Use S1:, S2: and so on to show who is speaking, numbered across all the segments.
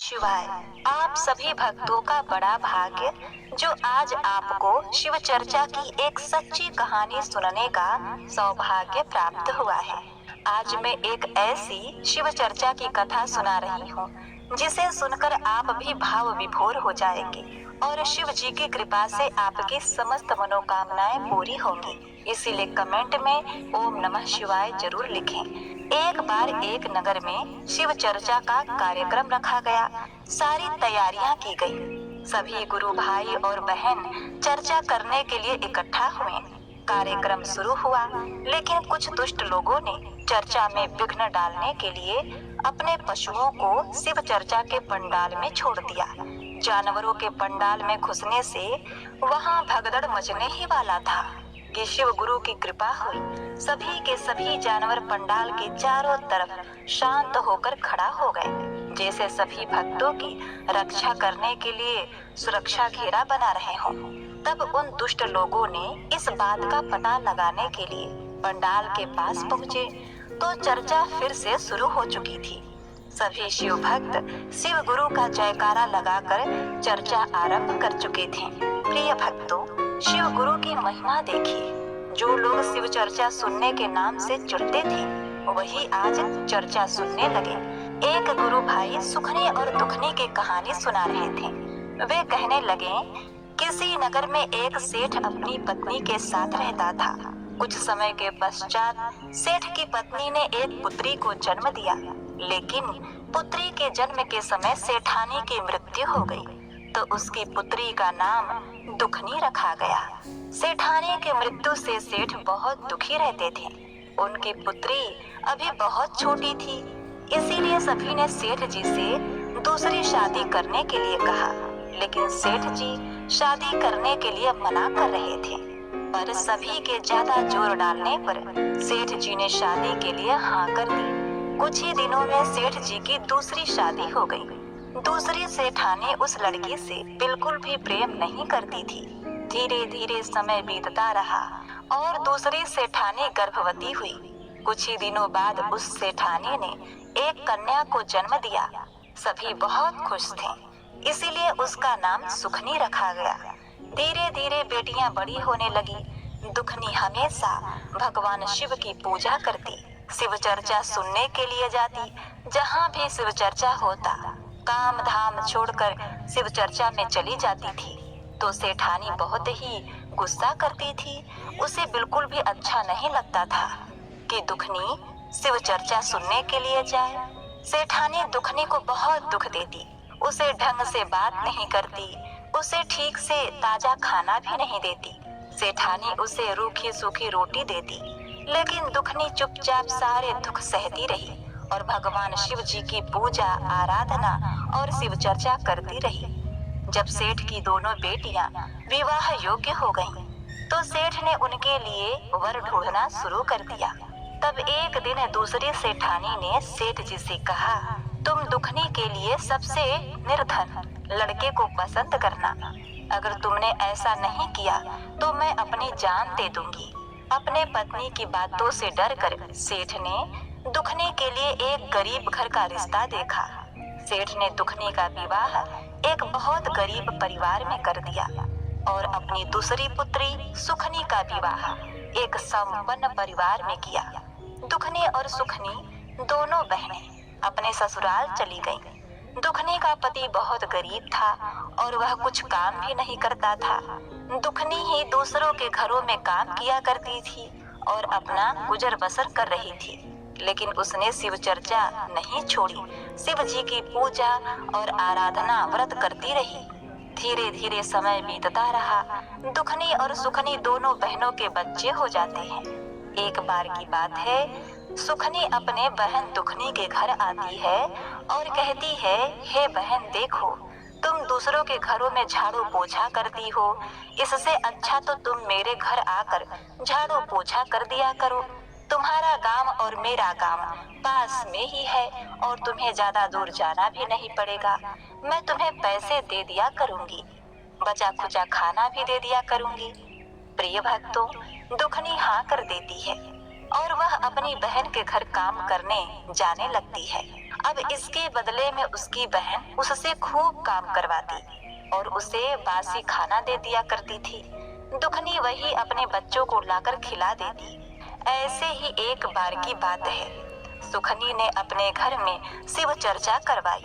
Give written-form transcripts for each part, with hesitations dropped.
S1: शिवाय। आप सभी भक्तों का बड़ा भाग्य जो आज आपको शिव चर्चा की एक सच्ची कहानी सुनने का सौभाग्य प्राप्त हुआ है। आज मैं एक ऐसी शिव चर्चा की कथा सुना रही हूँ जिसे सुनकर आप भी भाव विभोर हो जाएंगे और शिव जी की कृपा से आपकी समस्त मनोकामनाएं पूरी होंगी। इसीलिए कमेंट में ओम नमः शिवाय जरूर लिखें। एक बार एक नगर में शिव चर्चा का कार्यक्रम रखा गया। सारी तैयारियां की गई। सभी गुरु भाई और बहन चर्चा करने के लिए इकट्ठा हुए। कार्यक्रम शुरू हुआ, लेकिन कुछ दुष्ट लोगों ने चर्चा में विघ्न डालने के लिए अपने पशुओं को शिव चर्चा के पंडाल में छोड़ दिया। जानवरों के पंडाल में घुसने से वहां भगदड़ मचने ही वाला था कि शिव गुरु की कृपा हुई। सभी के सभी जानवर पंडाल के चारों तरफ शांत होकर खड़ा हो गए, जैसे सभी भक्तों की रक्षा करने के लिए सुरक्षा घेरा बना रहे हों। तब उन दुष्ट लोगों ने इस बात का पता लगाने के लिए पंडाल के पास पहुँचे तो चर्चा फिर से शुरू हो चुकी थी। सभी शिव भक्त शिव गुरु का जयकारा लगाकर चर्चा आरंभ कर चुके थे। प्रिय भक्तों, शिव गुरु की महिमा देखिए। जो लोग शिव चर्चा सुनने के नाम से जुड़ते थे वही आज चर्चा सुनने लगे। एक गुरु भाई सुखनी और दुखनी की कहानी सुना रहे थे। वे कहने लगे, किसी नगर में एक सेठ अपनी पत्नी के साथ रहता था। कुछ समय के पश्चात सेठ की पत्नी ने एक पुत्री को जन्म दिया, लेकिन पुत्री के जन्म के समय सेठानी की मृत्यु हो गई तो उसकी पुत्री का नाम दुखनी रखा गया। सेठानी की मृत्यु से सेठ बहुत दुखी रहते थे। उनकी पुत्री अभी बहुत छोटी थी, इसीलिए सभी ने सेठ जी से दूसरी शादी करने के लिए कहा, लेकिन सेठ जी शादी करने के लिए मना कर रहे थे। पर सभी के ज्यादा जोर डालने पर सेठ जी ने शादी के लिए हाँ कर दी। कुछ ही दिनों में सेठ जी की दूसरी शादी हो गई। दूसरी सेठानी उस लड़की से बिल्कुल भी प्रेम नहीं करती थी। धीरे धीरे समय बीतता रहा और दूसरी सेठानी गर्भवती हुई। कुछ ही दिनों बाद उस सेठानी ने एक कन्या को जन्म दिया। सभी बहुत खुश थे, इसीलिए उसका नाम सुखनी रखा गया। धीरे धीरे बेटियां बड़ी होने लगी। दुखनी हमेशा भगवान शिव की पूजा करती, शिव चर्चा सुनने के लिए जाती। जहाँ भी शिव चर्चा होता काम धाम छोड़कर शिव चर्चा में चली जाती थी तो सेठानी बहुत ही गुस्सा करती थी। उसे बिल्कुल भी अच्छा नहीं लगता था कि दुखनी शिव चर्चा सुनने के लिए जाए। सेठानी दुखनी को बहुत दुख देती, उसे ढंग से बात नहीं करती, उसे ठीक से ताजा खाना भी नहीं देती। सेठानी उसे रूखी सूखी रोटी देती, लेकिन दुखनी चुपचाप सारे दुख सहती रही और भगवान शिव जी की पूजा आराधना और शिव चर्चा करती रही। जब सेठ की दोनों बेटियां विवाह योग्य हो गईं, तो सेठ ने उनके लिए वर ढूंढना शुरू कर दिया। तब एक दिन दूसरी सेठानी ने सेठ जी से कहा, तुम दुखनी के लिए सबसे निर्धन लड़के को पसंद करना। अगर तुमने ऐसा नहीं किया तो मैं अपनी जान दे दूंगी। अपने पत्नी की बातों से डरकर सेठ ने दुखनी के लिए एक गरीब घर का रिश्ता देखा। सेठ ने दुखनी का विवाह एक बहुत गरीब परिवार में कर दिया और अपनी दूसरी पुत्री सुखनी का विवाह एक संपन्न परिवार में किया। दुखनी और सुखनी दोनों बहनें अपने ससुराल चली गईं। दुखनी का पति बहुत गरीब था और वह कुछ काम भी नहीं करता था। दुखनी ही दूसरों के घरों में काम किया करती थी और अपना गुजर बसर कर रही थी, लेकिन उसने शिव चर्चा नहीं छोड़ी। शिव जी की पूजा और आराधना व्रत करती रही। धीरे धीरे समय बीतता रहा। दुखनी और सुखनी दोनों बहनों के बच्चे हो जाते हैं। एक बार की बात है, सुखनी अपने बहन दुखनी के घर आती है और कहती है, हे बहन देखो, तुम दूसरों के घरों में झाड़ू पोछा करती हो, इससे अच्छा तो तुम मेरे घर आकर झाड़ू पोछा कर दिया करो। तुम्हारा गांव और मेरा गांव पास में ही है और तुम्हें ज्यादा दूर जाना भी नहीं पड़ेगा। मैं तुम्हें पैसे दे दिया करूंगी, बचा खुचा खाना भी दे दिया करूंगी। प्रिय भक्तों, दुखनी हाँ कर देती है और वह अपनी बहन के घर काम करने जाने लगती है। अब इसके बदले में उसकी बहन उससे खूब काम करवाती और उसे बासी खाना दे दिया करती थी। दुखनी वही अपने बच्चों को लाकर खिला देती। ऐसे ही एक बार की बात है, सुखनी ने अपने घर में शिव चर्चा करवाई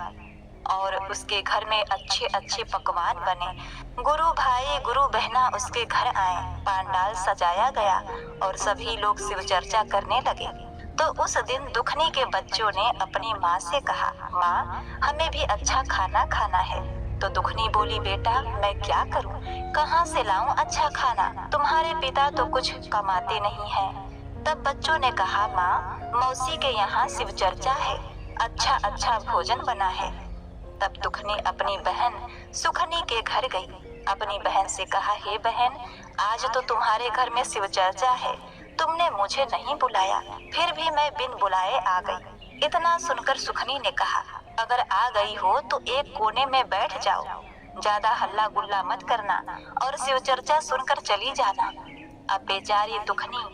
S1: और उसके घर में अच्छे अच्छे पकवान बने। गुरु भाई गुरु बहना उसके घर आए, पंडाल सजाया गया और सभी लोग शिव चर्चा करने लगे। तो उस दिन दुखनी के बच्चों ने अपनी माँ से कहा, माँ हमें भी अच्छा खाना खाना है। तो दुखनी बोली, बेटा मैं क्या करूं, कहाँ से लाऊं अच्छा खाना, तुम्हारे पिता तो कुछ कमाते नहीं हैं। तब बच्चों ने कहा, माँ मौसी के यहाँ शिव चर्चा है, अच्छा अच्छा भोजन बना है। तब दुखनी अपनी बहन सुखनी के घर गई। अपनी बहन से कहा, हे बहन आज तो तुम्हारे घर में शिव चर्चा है, तुमने मुझे नहीं बुलाया, फिर भी मैं बिन बुलाए आ गई। इतना सुनकर सुखनी ने कहा, अगर आ गई हो तो एक कोने में बैठ जाओ, ज्यादा हल्ला गुल्ला मत करना और शिव चर्चा सुनकर चली जाना। अब बेचारी दुखनी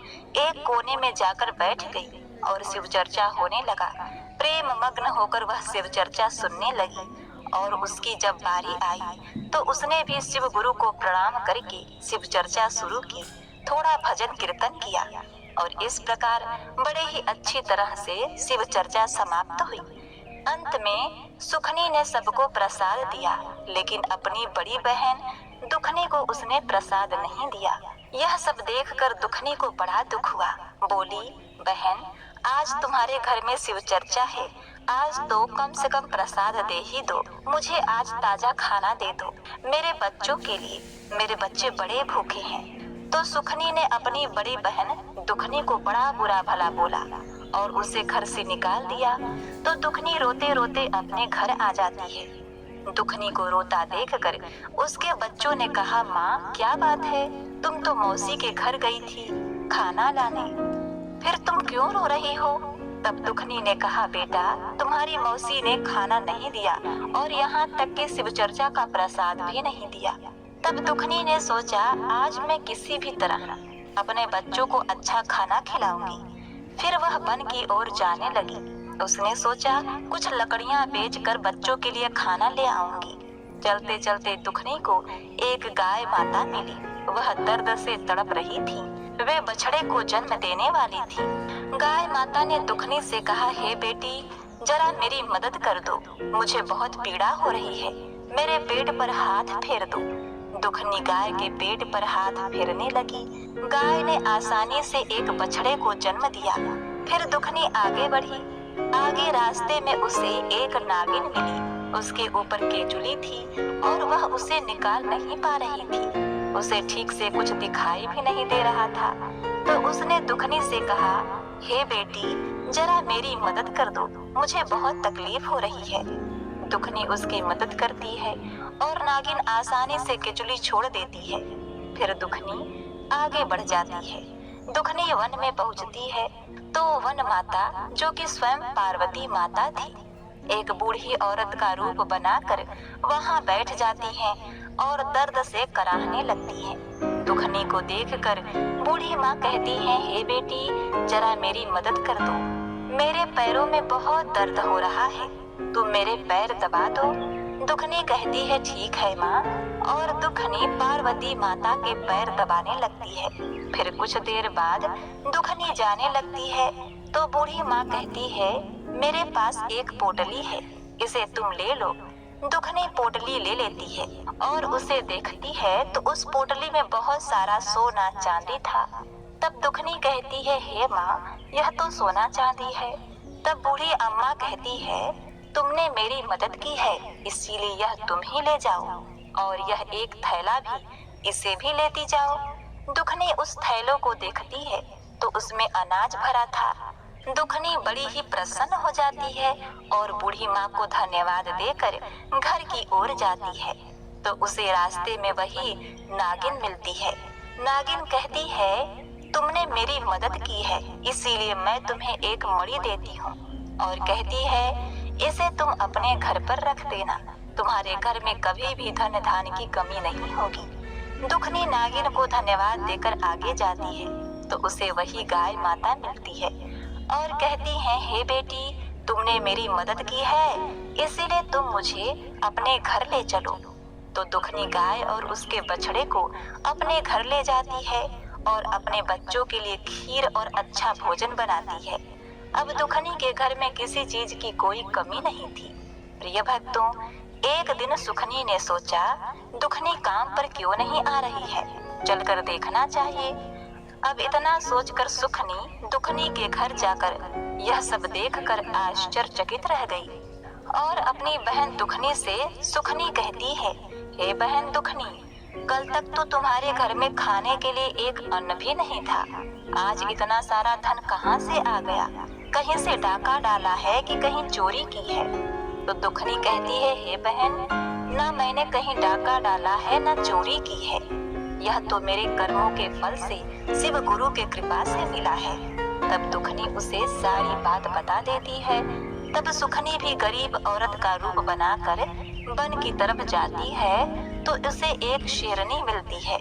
S1: एक कोने में जाकर बैठ गई और शिव चर्चा होने लगा। प्रेम मग्न होकर वह शिव चर्चा सुनने लगी और उसकी जब बारी आई तो उसने भी शिव गुरु को प्रणाम करके शिव चर्चा शुरू की, थोड़ा भजन कीर्तन किया और इस प्रकार बड़े ही अच्छी तरह से शिव चर्चा समाप्त हुई। अंत में सुखनी ने सबको प्रसाद दिया, लेकिन अपनी बड़ी बहन दुखनी को उसने प्रसाद नहीं दिया। यह सब देखकर दुखनी को बड़ा दुख हुआ। बोली, बहन आज तुम्हारे घर में शिव चर्चा है, आज तो कम से कम प्रसाद दे ही दो, मुझे आज ताजा खाना दे दो मेरे बच्चों के लिए, मेरे बच्चे बड़े भूखे हैं। तो सुखनी ने अपनी बड़ी बहन दुखनी को बड़ा बुरा भला बोला और उसे घर से निकाल दिया। तो दुखनी रोते रोते अपने घर आ जाती है। दुखनी को रोता देखकर उसके बच्चों ने कहा, माँ क्या बात है, तुम तो मौसी के घर गई थी खाना लाने, फिर तुम क्यों रो रही हो? तब दुखनी ने कहा, बेटा तुम्हारी मौसी ने खाना नहीं दिया और यहाँ तक कि शिव चर्चा का प्रसाद भी नहीं दिया। तब दुखनी ने सोचा, आज मैं किसी भी तरह अपने बच्चों को अच्छा खाना खिलाऊंगी। फिर वह वन की ओर जाने लगी। उसने सोचा, कुछ लकड़ियां बेचकर बच्चों के लिए खाना ले आऊंगी। चलते चलते दुखनी को एक गाय माता मिली। वह दर्द से तड़प रही थी, वे बछड़े को जन्म देने वाली थी। गाय माता ने दुखनी से कहा, हे बेटी जरा मेरी मदद कर दो, मुझे बहुत पीड़ा हो रही है, मेरे पेट पर हाथ फेर दो। दुखनी गाय के पेट पर हाथ फेरने लगी। गाय ने आसानी से एक बछड़े को जन्म दिया। फिर दुखनी आगे बढ़ी। आगे रास्ते में उसे एक नागिन मिली। उसके ऊपर केचुली थी और वह उसे निकाल नहीं पा रही थी। उसे ठीक से कुछ दिखाई भी नहीं दे रहा था। तो उसने दुखनी से कहा, हे बेटी जरा मेरी मदद कर दो, मुझे बहुत तकलीफ हो रही है। दुखनी उसकी मदद करती है और नागिन आसानी से केचुली छोड़ देती है। फिर दुखनी आगे बढ़ जाती है। दुखनी वन में पहुंचती है तो वन माता, जो कि स्वयं पार्वती माता थी, एक बूढ़ी औरत का रूप बनाकर वहां बैठ जाती है और दर्द से कराहने लगती है। दुखनी को देखकर बूढ़ी माँ कहती है, हे बेटी जरा मेरी मदद कर दो, मेरे पैरों में बहुत दर्द हो रहा है, तुम मेरे पैर दबा दो। दुखनी कहती है, ठीक है माँ, और दुखनी पार्वती माता के पैर दबाने लगती है। फिर कुछ देर बाद दुखनी जाने लगती है तो बूढ़ी माँ कहती है, मेरे पास एक पोटली है, इसे तुम ले लो। दुखनी पोटली ले लेती है और उसे देखती है तो उस पोटली में बहुत सारा सोना चांदी था। तब दुखनी कहती है, हे माँ यह तो सोना चांदी है। तब बूढ़ी अम्मा कहती है, तुमने मेरी मदद की है इसीलिए यह तुम ही ले जाओ, और यह एक थैला भी, इसे भी लेती जाओ। दुखनी उस थैलों को देखती है तो उसमें अनाज भरा था। दुखनी बड़ी ही प्रसन्न हो जाती है और बूढ़ी माँ को धन्यवाद देकर घर की ओर जाती है। तो उसे रास्ते में वही नागिन मिलती है। नागिन कहती है, तुमने मेरी मदद की है इसीलिए मैं तुम्हें एक मणि देती हूँ, और कहती है इसे तुम अपने घर पर रख देना, तुम्हारे घर में कभी भी धन धान की कमी नहीं होगी। दुखनी नागिन को धन्यवाद देकर आगे जाती है। तो उसे वही गाय माता मिलती है और कहती है, हे बेटी, तुमने मेरी मदद की है, इसीलिए तुम मुझे अपने घर ले चलो। तो दुखनी गाय और उसके बछड़े को अपने घर ले जाती है और अपने बच्चों के लिए खीर और अच्छा भोजन बनाती है। अब दुखनी के घर में किसी चीज की कोई कमी नहीं थी। प्रिय भक्तों, एक दिन सुखनी ने सोचा, दुखनी काम पर क्यों नहीं आ रही है, चलकर देखना चाहिए। अब इतना सोचकर सुखनी दुखनी के घर जाकर यह सब देखकर आश्चर्यचकित रह गई और अपनी बहन दुखनी से सुखनी कहती है, हे बहन दुखनी, कल तक तो तुम्हारे घर में खाने के लिए एक अन्न भी नहीं था, आज इतना सारा धन कहाँ से आ गया? कहीं से डाका डाला है कि कहीं चोरी की है? तो दुखनी कहती है, हे बहन, ना मैंने कहीं डाका डाला है ना चोरी की है, यह तो मेरे कर्मों के फल से शिव गुरु के कृपा से मिला है। तब दुखनी उसे सारी बात बता देती है। तब सुखनी भी गरीब औरत का रूप बनाकर वन की तरफ जाती है तो उसे एक शेरनी मिलती है।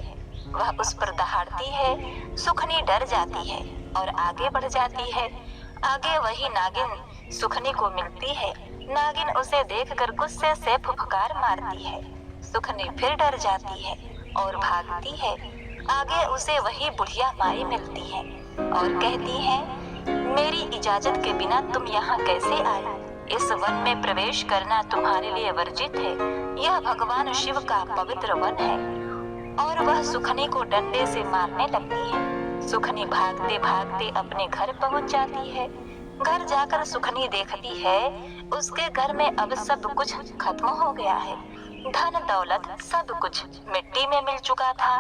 S1: वह उस पर दहाड़ती है। सुखनी डर जाती है और आगे बढ़ जाती है। आगे वही नागिन सुखनी को मिलती है। नागिन उसे देखकर गुस्से से फुफकार मारती है। सुखनी फिर डर जाती है और भागती है। आगे उसे वही बुढ़िया माई मिलती है और कहती है, मेरी इजाजत के बिना तुम यहाँ कैसे आई? इस वन में प्रवेश करना तुम्हारे लिए वर्जित है। यह भगवान शिव का पवित्र वन है। और वह सुखनी को डंडे से मारने लगती है। सुखनी भागते भागते अपने घर पहुँच जाती है। घर जाकर सुखनी देखती है उसके घर में अब सब कुछ खत्म हो गया है। धन दौलत सब कुछ मिट्टी में मिल चुका था।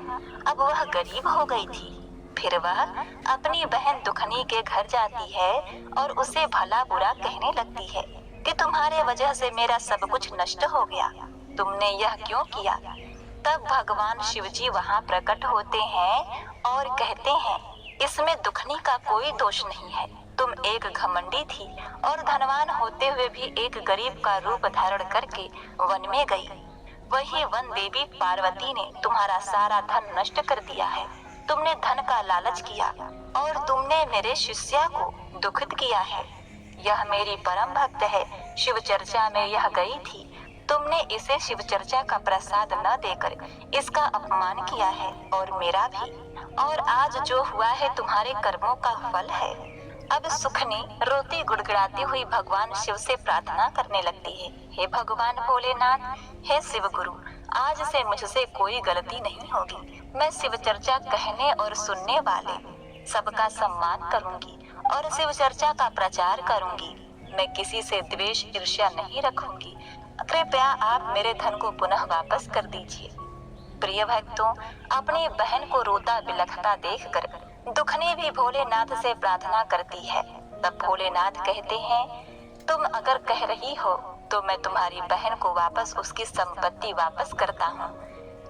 S1: अब वह गरीब हो गई थी। फिर वह अपनी बहन दुखनी के घर जाती है और उसे भला बुरा कहने लगती है कि तुम्हारे वजह से मेरा सब कुछ नष्ट हो गया, तुमने यह क्यों किया? तब भगवान शिवजी वहाँ प्रकट होते हैं और कहते हैं, इसमें दुखनी का कोई दोष नहीं है। तुम एक घमंडी थी और धनवान होते हुए भी एक गरीब का रूप धारण करके वन में गई। वही वन देवी पार्वती ने तुम्हारा सारा धन नष्ट कर दिया है। तुमने धन का लालच किया और तुमने मेरे शिष्या को दुखित किया है। यह मेरी परम भक्त है, शिव चर्चा में यह गई थी। तुमने इसे शिव चर्चा का प्रसाद न देकर इसका अपमान किया है और मेरा भी। और आज जो हुआ है तुम्हारे कर्मों का फल है। अब सुखनी रोती गुड़गुड़ाती हुई भगवान शिव से प्रार्थना करने लगती है, हे भगवान भोलेनाथ, हे शिव गुरु, आज से मुझसे कोई गलती नहीं होगी। मैं शिव चर्चा कहने और सुनने वाले सबका सम्मान करूंगी और शिव चर्चा का प्रचार करूंगी। मैं किसी से द्वेष ईर्ष्या नहीं रखूंगी। कृपया आप मेरे धन को पुनः वापस कर दीजिए। प्रिय भक्तों, अपनी बहन को रोता बिलखता देखकर दुखनी भी भोलेनाथ से प्रार्थना करती है। तब भोलेनाथ कहते हैं, तुम अगर कह रही हो तो मैं तुम्हारी बहन को वापस उसकी संपत्ति वापस करता हूँ।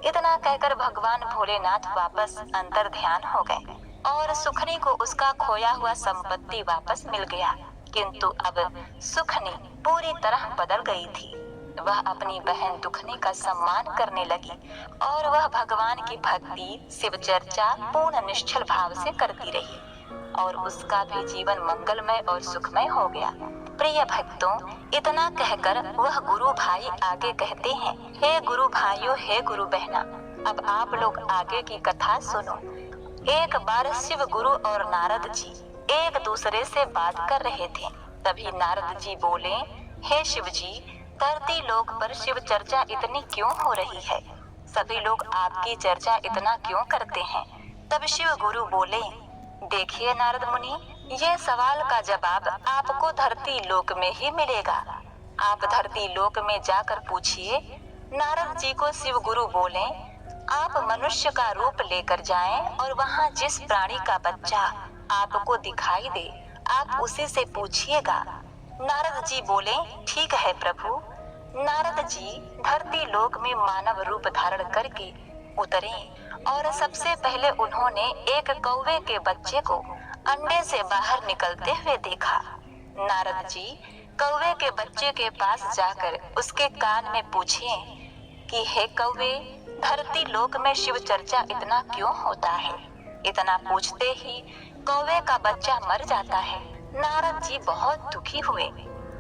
S1: इतना कहकर भगवान भोलेनाथ वापस अंतर ध्यान हो गए और सुखनी को उसका खोया हुआ संपत्ति वापस मिल गया। किंतु अब सुखनी पूरी तरह बदल गई थी। वह अपनी बहन दुखनी का सम्मान करने लगी और वह भगवान की भक्ति शिव चर्चा पूर्ण निश्चल भाव से करती रही और उसका भी जीवन मंगलमय और सुखमय हो गया। प्रिय भक्तों, इतना कहकर वह गुरु भाई आगे कहते हैं, हे गुरु भाइयों, हे गुरु बहना, अब आप लोग आगे की कथा सुनो। एक बार शिव गुरु और नारद जी एक दूसरे से बात कर रहे थे। तभी नारद जी बोले, हे शिव जी, धरती लोक पर शिव चर्चा इतनी क्यों हो रही है? सभी लोग आपकी चर्चा इतना क्यों करते हैं? तब शिव गुरु बोले, देखिए नारद मुनि, ये सवाल का जवाब आपको धरती लोक में ही मिलेगा। आप धरती लोक में जाकर पूछिए। नारद जी को शिव गुरु बोले, आप मनुष्य का रूप लेकर जाएं और वहाँ जिस प्राणी का बच्चा आपको दिखाई दे, आप उसी से पूछिएगा। नारद जी बोले, ठीक है प्रभु। नारद जी धरती लोक में मानव रूप धारण करके उतरे और सबसे पहले उन्होंने एक कौवे के बच्चे को अंडे से बाहर निकलते हुए देखा। नारद जी कौवे के बच्चे के पास जाकर उसके कान में पूछे कि हे कौवे, धरती लोक में शिव चर्चा इतना क्यों होता है? इतना पूछते ही कौवे का बच्चा मर जाता है। नारद जी बहुत दुखी हुए।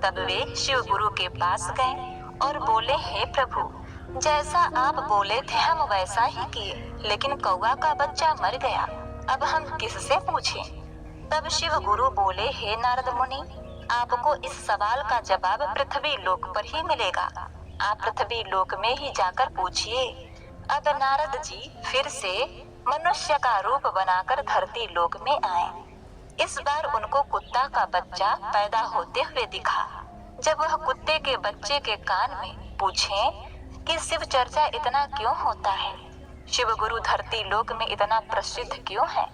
S1: तब वे शिव गुरु के पास गए और बोले, हे प्रभु, जैसा आप बोले थे हम वैसा ही किए, लेकिन कौवा का बच्चा मर गया, अब हम किससे पूछें? तब शिव गुरु बोले, हे नारद मुनि, आपको इस सवाल का जवाब पृथ्वी लोक पर ही मिलेगा। आप पृथ्वी लोक में ही जाकर पूछिए। अब नारद जी फिर से मनुष्य का रूप बनाकर धरती लोक में आए। इस बार उनको कुत्ता का बच्चा पैदा होते हुए दिखा। जब वह कुत्ते के बच्चे के कान में पूछे कि शिव चर्चा इतना क्यों होता है, शिव गुरु धरती लोक में इतना प्रसिद्ध क्यों है,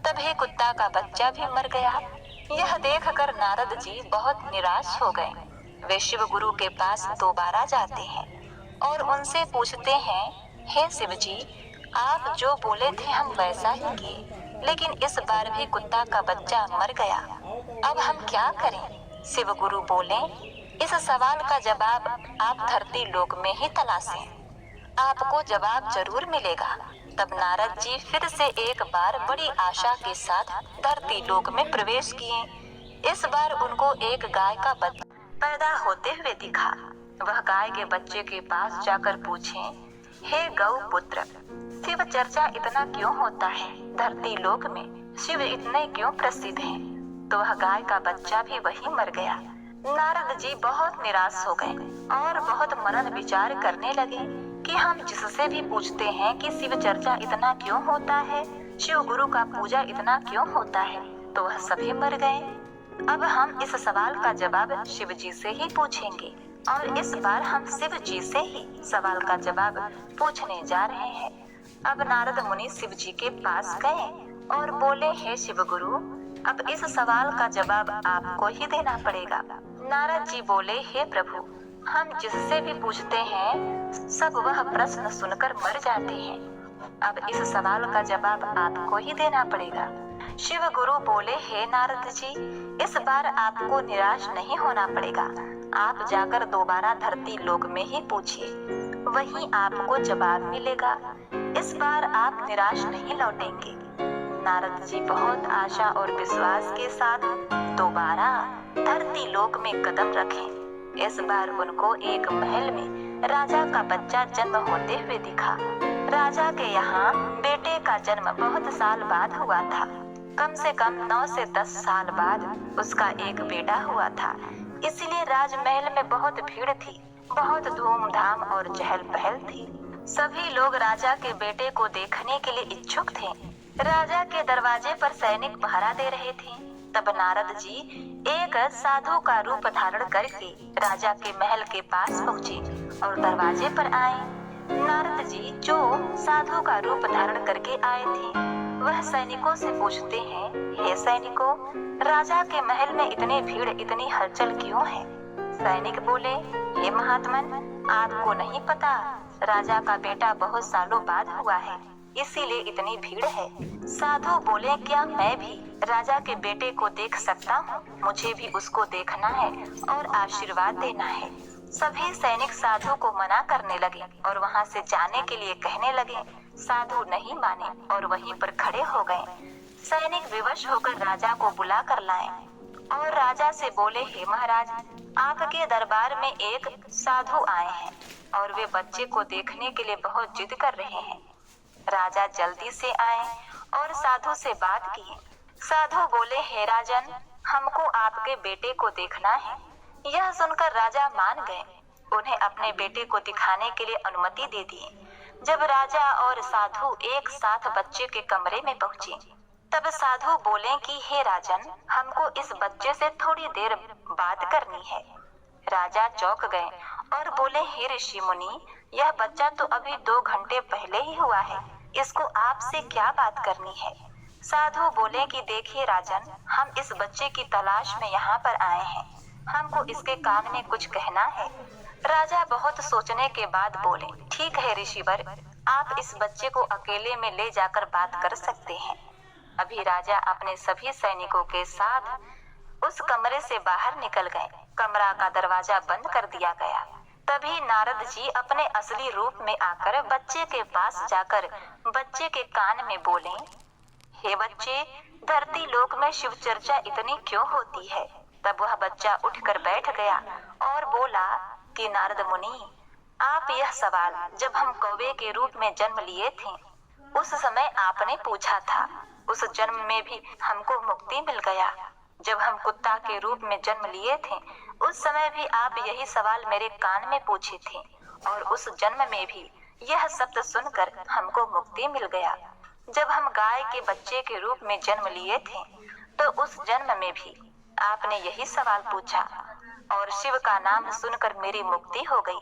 S1: तभी कुत्ता का बच्चा भी मर गया। यह देखकर नारद जी बहुत निराश हो गए। वे शिव गुरु के पास दोबारा जाते हैं और उनसे पूछते हैं, हे शिव जी, आप जो बोले थे हम वैसा ही किए, लेकिन इस बार भी कुत्ता का बच्चा मर गया, अब हम क्या करें? शिव गुरु बोले, इस सवाल का जवाब आप धरती लोक में ही तलाशें, आपको जवाब जरूर मिलेगा। तब नारद जी फिर से एक बार बड़ी आशा के साथ धरती लोक में प्रवेश किए। इस बार उनको एक गाय का बच्चा पैदा होते हुए दिखा। वह गाय के बच्चे के पास जाकर पूछे, हे गौ पुत्र, शिव चर्चा इतना क्यों होता है धरती लोक में, शिव इतने क्यों प्रसिद्ध हैं? तो वह गाय का बच्चा भी वही मर गया। नारद जी बहुत निराश हो गए और बहुत मनन विचार करने लगे कि हम जिससे भी पूछते हैं कि शिव चर्चा इतना क्यों होता है, शिव गुरु का पूजा इतना क्यों होता है, तो वह सभी मर गए। अब हम इस सवाल का जवाब शिव जी से ही पूछेंगे और इस बार हम शिव जी से ही सवाल का जवाब पूछने जा रहे हैं। अब नारद मुनि शिव जी के पास गए और बोले, हे शिव गुरु, अब इस सवाल का जवाब आपको ही देना पड़ेगा। नारद जी बोले, हे प्रभु, हम जिससे भी पूछते हैं सब वह प्रश्न सुनकर मर जाते हैं, अब इस सवाल का जवाब आपको ही देना पड़ेगा। शिव गुरु बोले, हे नारद जी, इस बार आपको निराश नहीं होना पड़ेगा, आप जाकर दोबारा धरती लोक में ही पूछिए, वहीं आपको जवाब मिलेगा। इस बार आप निराश नहीं लौटेंगे। नारद जी बहुत आशा और विश्वास के साथ दोबारा धरती लोक में कदम रखे। इस बार उनको एक महल में राजा का बच्चा जन्म होते हुए दिखा। राजा के यहाँ बेटे का जन्म बहुत साल बाद हुआ था। कम से कम 9 से 10 साल बाद उसका एक बेटा हुआ था। इसलिए राजमहल में बहुत भीड़ थी, बहुत धूमधाम और चहल पहल थी। सभी लोग राजा के बेटे को देखने के लिए इच्छुक थे। राजा के दरवाजे पर सैनिक पहरा दे रहे थे। तब नारद जी एक साधु का रूप धारण करके राजा के महल के पास पहुँचे और दरवाजे पर आए। नारद जी जो साधु का रूप धारण करके आए थे, वह सैनिकों से पूछते हैं, हे सैनिकों, राजा के महल में इतनी भीड़, इतनी हलचल क्यों है? सैनिक बोले, हे महात्मन, आपको नहीं पता, राजा का बेटा बहुत सालों बाद हुआ है, इसीलिए इतनी भीड़ है। साधु बोले, क्या मैं भी राजा के बेटे को देख सकता हूँ? मुझे भी उसको देखना है और आशीर्वाद देना है। सभी सैनिक साधु को मना करने लगे और वहाँ से जाने के लिए कहने लगे। साधु नहीं माने और वहीं पर खड़े हो गए। सैनिक विवश होकर राजा को बुला कर लाए और राजा से बोले, हे महाराज, आपके दरबार में एक साधु आए हैं और वे बच्चे को देखने के लिए बहुत जिद कर रहे हैं। राजा जल्दी से आए और साधु से बात की। साधु बोले, हे राजन, हमको आपके बेटे को देखना है। यह सुनकर राजा मान गए। उन्हें अपने बेटे को दिखाने के लिए अनुमति दे दी। जब राजा और साधु एक साथ बच्चे के कमरे में पहुंचे, तब साधु बोले कि हे राजन, हमको इस बच्चे से थोड़ी देर बात करनी है। राजा चौंक गए और बोले, हे ऋषि मुनि, यह बच्चा तो अभी 2 घंटे पहले ही हुआ है, इसको आपसे क्या बात करनी है? साधु बोले कि देखिए राजन, हम इस बच्चे की तलाश में यहाँ पर आए हैं, हमको इसके कान में कुछ कहना है। राजा बहुत सोचने के बाद बोले, ठीक है ऋषिवर, आप इस बच्चे को अकेले में ले जाकर बात कर सकते हैं। अभी राजा अपने सभी सैनिकों के साथ उस कमरे से बाहर निकल गए। कमरा का दरवाजा बंद कर दिया गया। तभी नारद जी अपने असली रूप में आकर बच्चे के पास जाकर बच्चे के कान में बोले, हे बच्चे, धरती लोक में शिव चर्चा इतनी क्यों होती है? तब वह बच्चा उठकर बैठ गया और बोला कि नारद मुनि, आप यह सवाल जब हम कौवे के रूप में जन्म लिए थे उस समय आपने पूछा था। उस जन्म में भी हमको मुक्ति मिल गया। जब हम कुत्ता के रूप में जन्म लिए थे उस समय भी आप यही सवाल मेरे कान में पूछे थे और उस जन्म में भी यह शब्द सुनकर हमको मुक्ति मिल गया। जब हम गाय के बच्चे के रूप में जन्म लिए थे तो उस जन्म में भी आपने यही सवाल पूछा और शिव का नाम सुनकर मेरी मुक्ति हो गई।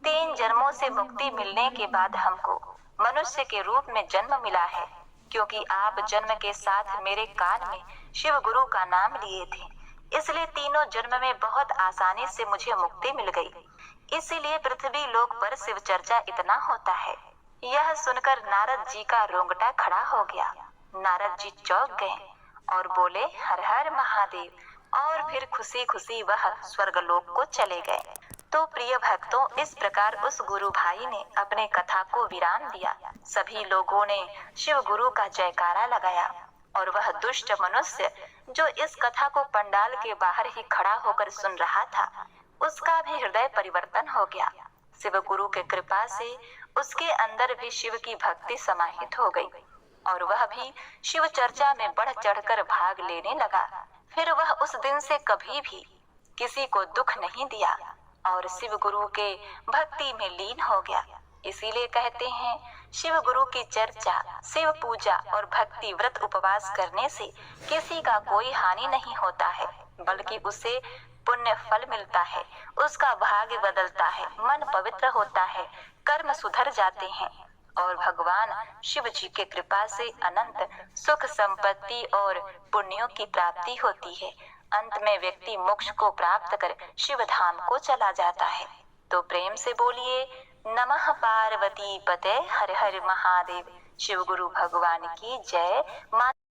S1: 3 जन्मों से मुक्ति मिलने के बाद हमको मनुष्य के रूप में जन्म मिला है, क्योंकि आप जन्म के साथ मेरे कान में शिव गुरु का नाम लिए थे। इसलिए तीनों जन्म में बहुत आसानी से मुझे मुक्ति मिल गई। इसीलिए पृथ्वी लोक पर शिव चर्चा इतना होता है। यह सुनकर नारद जी का रोंगटा खड़ा हो गया। नारद जी चौंक गए और बोले, हर हर महादेव, और फिर खुशी खुशी वह स्वर्गलोक को चले गए। तो प्रिय भक्तों, इस प्रकार उस गुरु भाई ने अपने कथा को विराम दिया। सभी लोगों ने शिव गुरु का जयकारा लगाया और वह दुष्ट मनुष्य जो इस कथा को पंडाल के बाहर ही खड़ा होकर सुन रहा था, उसका भी हृदय परिवर्तन हो गया। शिव गुरु के कृपा से उसके अंदर भी शिव की भक्ति समाहित हो गई और वह भी शिव चर्चा में बढ़ चढ़कर भाग लेने लगा। फिर वह उस दिन से कभी भी किसी को दुख नहीं दिया और शिव गुरु के भक्ति में लीन हो गया। इसीलिए कहते हैं, शिव गुरु की चर्चा, शिव पूजा और भक्ति व्रत उपवास करने से किसी का कोई हानि नहीं होता है, बल्कि उसे पुण्य फल मिलता है, उसका भाग्य बदलता है, मन पवित्र होता है, कर्म सुधर जाते हैं और भगवान शिव जी के कृपा से अनंत सुख संपत्ति और पुण्यों की प्राप्ति होती है। अंत में व्यक्ति मोक्ष को प्राप्त कर शिव धाम को चला जाता है। तो प्रेम से बोलिए, नमः पार्वती पते हर हर महादेव। शिव गुरु भगवान की जय।